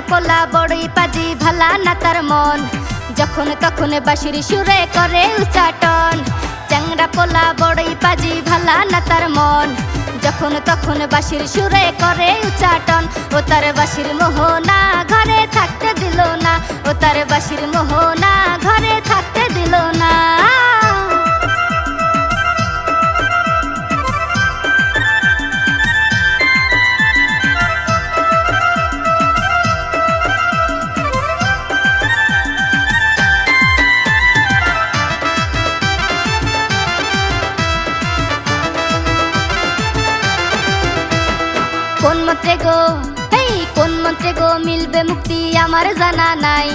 পোলা বড়ই পাজি ভালা না তার মন, যখন তখন বাঁশির সুরে করে উচ্চাটন। চ্যাংড়া পোলা বড়ই পাজি ভালা না তার মন, যখন তখন বাঁশির সুরে করে উচ্চাটন। ও তার বাঁশির মোহনা ঘরে থাকতে দিল না, ও তার বাঁশির মোহনা ঘরে থাকতে দিল না। কোন মন্ত্রে গো, এই কোন মন্ত্রে গো মিলবে মুক্তি আমার জানা নাই,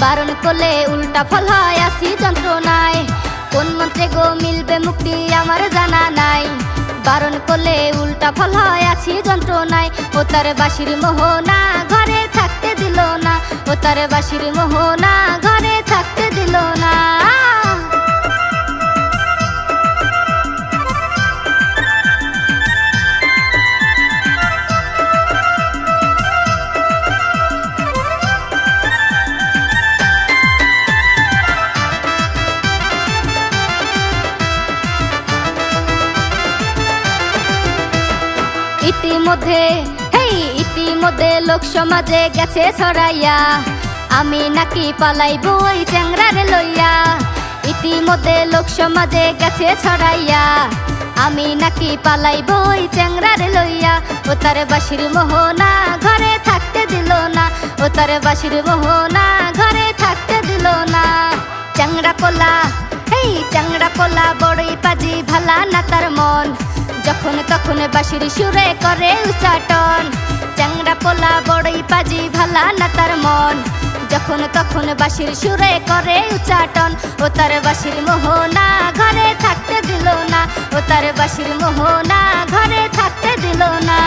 বারণ করলে উল্টা ফল হয় আসি যন্ত্রণায়। কোন মন্ত্রে গো মিলবে মুক্তি আমার জানা নাই, বারণ করলে উল্টা ফল হয় আছি যন্ত্রণায়। ও তার বাঁশির মোহনা ঘরে থাকতে দিল না, ও তার বাঁশির মোহনা ঘরে থাকতে দিল না। ইতিমধ্যে লোক সমাজে গেছে ছড়াইয়া, আমি নাকি পালাইবো ওই চ্যাংড়ারে লইয়া। ইতিমধ্যে লোক সমাজে গেছে ছড়াইয়া, আমি নাকি পালাইবো ওই চ্যাংড়ারে লইয়া। ও তার বাঁশির মোহনা ঘরে থাকতে দিল না, ও তার বাঁশির মোহনা ঘরে থাকতে দিল না। চ্যাংড়া পোলা, এই চ্যাংড়া পোলা বড়ই পাজি ভালা না তার মন, যখন তখন বাঁশির সুরে করে উচ্চাটন। চ্যাংড়া পোলা বড়ই পাজি ভালা না তার মন, যখন তখন বাঁশির সুরে করে উচ্চাটন। ও তার বাঁশির মোহনা ঘরে থাকতে দিল না, ও তার বাঁশির মোহনা ঘরে থাকতে দিল না।